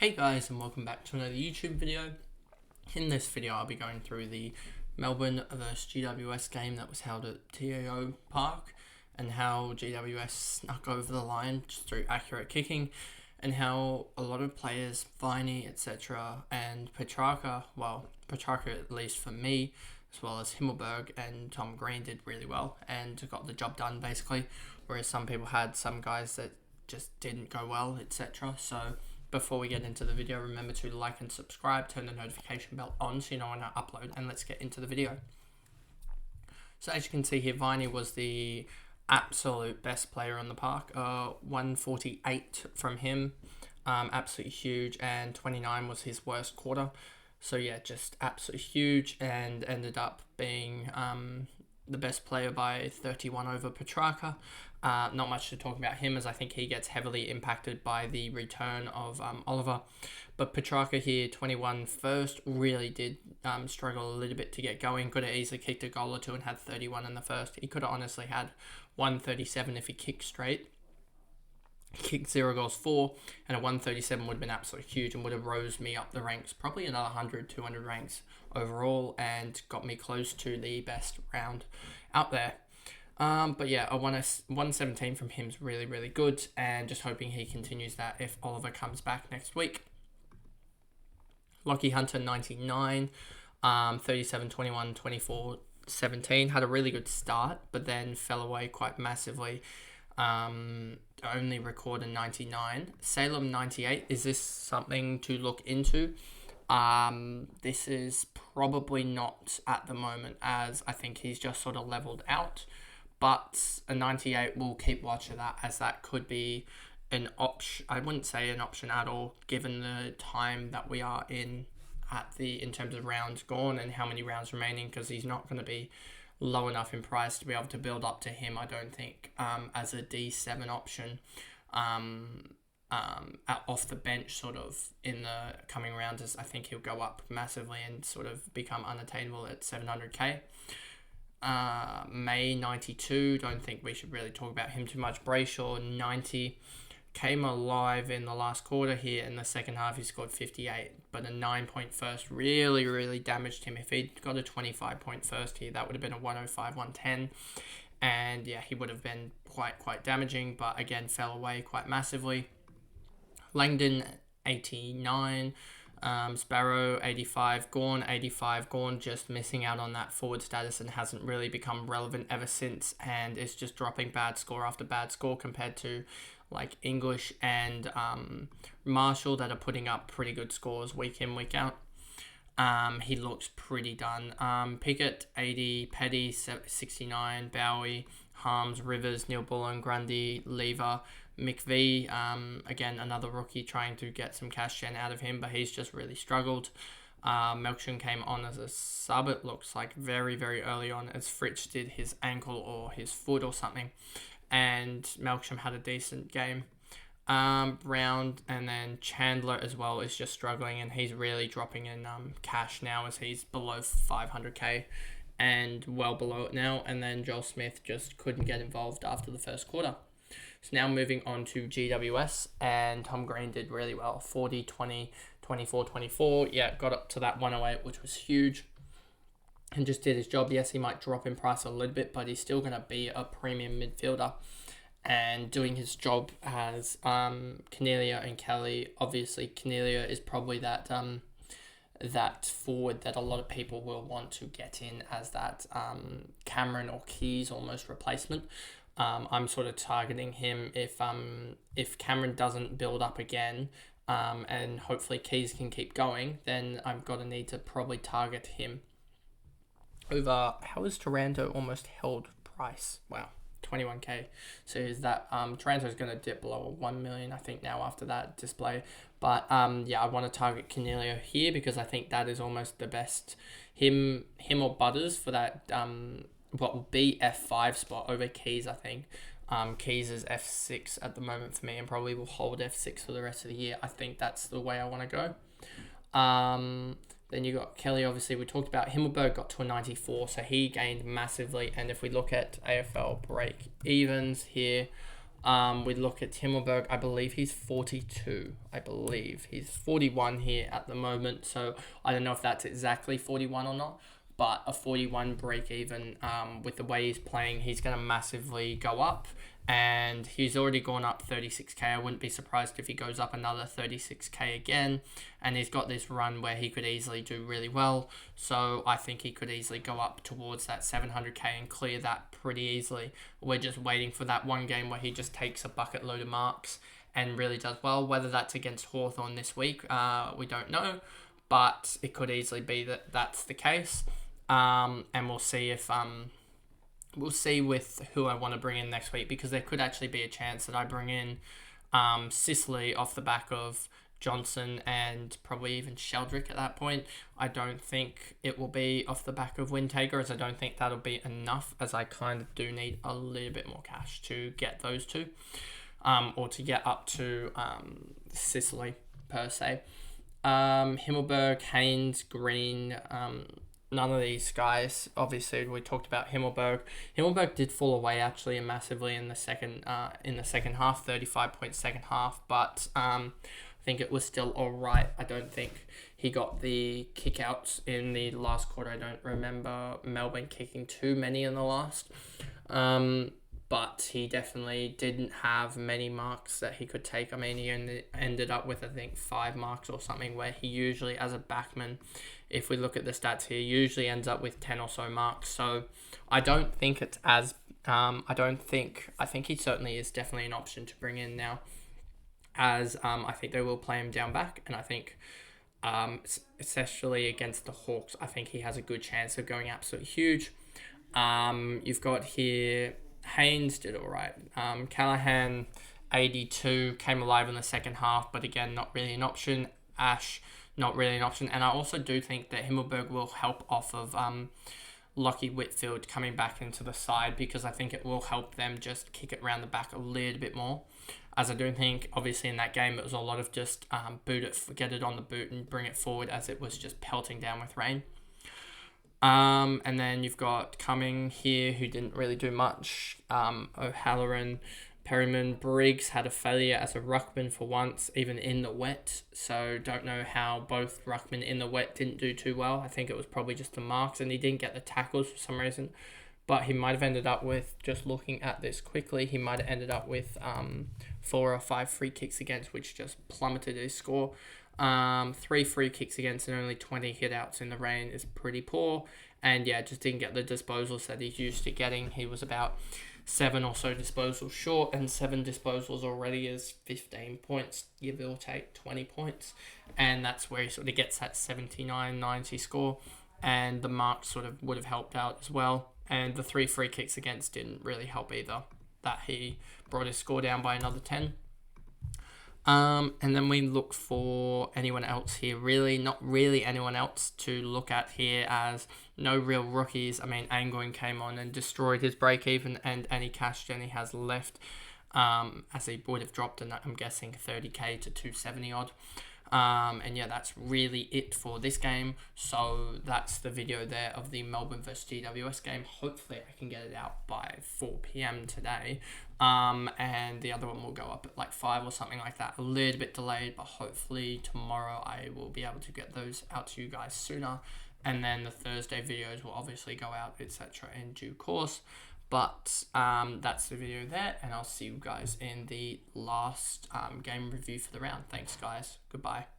Hey guys, and welcome back to another YouTube video. In this video I'll be going through the Melbourne vs GWS game that was held at TAO Park, and how GWS snuck over the line just through accurate kicking, and how a lot of players, Viney, etc. and Petrarca, at least for me, as well as Himmelberg and Tom Green did really well and got the job done basically, whereas some people had some guys that just didn't go well, etc. So before we get into the video, remember to like and subscribe, turn the notification bell on so you know when I upload, and let's get into the video. So as you can see here, Viney was the absolute best player on the park. 148 from him, absolutely huge, and 29 was his worst quarter. So yeah, just absolutely huge, and ended up being the best player by 31 over Petrarca. Not much to talk about him, as I think he gets heavily impacted by the return of Oliver. But Petrarca here, 21 first, really did struggle a little bit to get going. Could have easily kicked a goal or two and had 31 in the first. He could have honestly had 137 if he kicked straight. He kicked 0 goals 4, and a 137 would have been absolutely huge and would have rose me up the ranks, probably another 100, 200 ranks overall, and got me close to the best round out there. But yeah, a 117 from him is really, really good, and just hoping he continues that if Oliver comes back next week. Lockie Hunter, 99, 37, 21, 24, 17. Had a really good start, but then fell away quite massively. Only recorded 99. Salem, 98. Is this something to look into? This is probably not at the moment, as I think he's just sort of leveled out. But a 98, we'll keep watch of that, as that could be an option. I wouldn't say an option at all, given the time that we are in terms of rounds gone and how many rounds remaining, because he's not going to be low enough in price to be able to build up to him, I don't think, as a D7 option off the bench sort of in the coming rounds. As I think he'll go up massively and sort of become unattainable at 700k. May, 92, don't think we should really talk about him too much. Brayshaw, 90, came alive in the last quarter here. In the second half he scored 58, but a 9-point first really, really damaged him. If he'd got a 25-point first here, that would have been a 105, 110, and yeah, he would have been quite damaging, but again fell away quite massively. Langdon, 89, Sparrow, 85, Gawn, 85. Gawn just missing out on that forward status and hasn't really become relevant ever since, and is just dropping bad score after bad score compared to like English and Marshall, that are putting up pretty good scores week in, week out. He looks pretty done. Pickett, 80, Petty, 69, Bowie, Harms, Rivers, Neil Bullen, Grundy, Lever, McVie, again, another rookie, trying to get some cash gen out of him, but he's just really struggled. Melksham came on as a sub, it looks like very, very early on, as Fritsch did his ankle or his foot or something, and Melksham had a decent game. Round, and then Chandler as well is just struggling, and he's really dropping in cash now, as he's below 500k and well below it now. And then Joel Smith just couldn't get involved after the first quarter. So now moving on to GWS, and Tom Green did really well. 40, 20, 24, 24. Yeah, got up to that 108, which was huge, and just did his job. Yes, he might drop in price a little bit, but he's still going to be a premium midfielder and doing his job as Cornelia and Kelly. Obviously, Cornelia is probably that forward that a lot of people will want to get in as that Cameron or Keys almost replacement. I'm sort of targeting him if Cameron doesn't build up again, and hopefully Keys can keep going, then I've got a need to probably target him over. How is Taranto almost held price? Wow, 21k. So is that Taranto is going to dip below 1 million, I think, now after that display. But yeah, I want to target Cornelia here, because I think that is almost the best, him or Butters, for that what will be F5 spot over Keys, I think. Keys is F6 at the moment for me, and probably will hold F6 for the rest of the year. I think that's the way I want to go. Then you got Kelly, obviously we talked about. Himmelberg got to a 94, so he gained massively. And if we look at AFL break evens here, We look at Himmelberg. I believe he's 42. I believe he's 41 here at the moment. So I don't know if that's exactly 41 or not. But a 41 break even, with the way he's playing, he's going to massively go up. And he's already gone up 36k. I wouldn't be surprised if he goes up another 36k again. And he's got this run where he could easily do really well. So I think he could easily go up towards that 700k and clear that pretty easily. We're just waiting for that one game where he just takes a bucket load of marks and really does well. Whether that's against Hawthorn this week, we don't know. But it could easily be that that's the case. And we'll see if we'll see with who I want to bring in next week, because there could actually be a chance that I bring in Sicily off the back of Johnson and probably even Sheldrick at that point. I don't think it will be off the back of Windtaker, as I don't think that'll be enough, as I kind of do need a little bit more cash to get those two, or to get up to Sicily per se. Himmelberg, Haynes, Green, none of these guys. Obviously, we talked about Himmelberg. Himmelberg did fall away actually massively in the second half, 35 point second half, but I think it was still all right. I don't think he got the kickouts in the last quarter. I don't remember Melbourne kicking too many in the last. But he definitely didn't have many marks that he could take. I mean, he ended up with, I think, 5 marks or something, where he usually, as a backman, if we look at the stats here, usually ends up with 10 or so marks. So I don't think it's as, I think he certainly is definitely an option to bring in now, as I think they will play him down back. And I think, especially against the Hawks, I think he has a good chance of going absolutely huge. You've got here, Haynes did all right. Callahan, 82, came alive in the second half, but again, not really an option. Ash, not really an option. And I also do think that Himmelberg will help off of Lockie Whitfield coming back into the side, because I think it will help them just kick it around the back a little bit more. As I do think, obviously, in that game, it was a lot of just boot it, get it on the boot and bring it forward, as it was just pelting down with rain. And then you've got Cumming here, who didn't really do much. O'Halloran, Perryman, Briggs had a failure as a ruckman for once, even in the wet. So don't know how both ruckmen in the wet didn't do too well. I think it was probably just the marks, and he didn't get the tackles for some reason. But he might have ended up with, just looking at this quickly, he might have ended up with 4 or 5 free kicks against, which just plummeted his score. 3 free kicks against and only 20 hitouts in the rain is pretty poor. And yeah, just didn't get the disposals that he's used to getting. He was about 7 or so disposals short, and 7 disposals already is 15 points, give or take 20 points. And that's where he sort of gets that 79-90 score. And the marks sort of would have helped out as well. And the 3 free kicks against didn't really help either, that he brought his score down by another 10. And then we look for anyone else here. Really, not really anyone else to look at here, as no real rookies. I mean, Angwin came on and destroyed his break even, and any cash Jenny has left, as he would have dropped, and I'm guessing 30k to 270 odd. And yeah, that's really it for this game. So that's the video there of the Melbourne versus GWS game. Hopefully I can get it out by 4 p.m. today. And the other one will go up at like 5 or something like that. A little bit delayed, but hopefully tomorrow I will be able to get those out to you guys sooner. And then the Thursday videos will obviously go out, etc. in due course. But that's the video there, and I'll see you guys in the last game review for the round. Thanks, guys. Goodbye.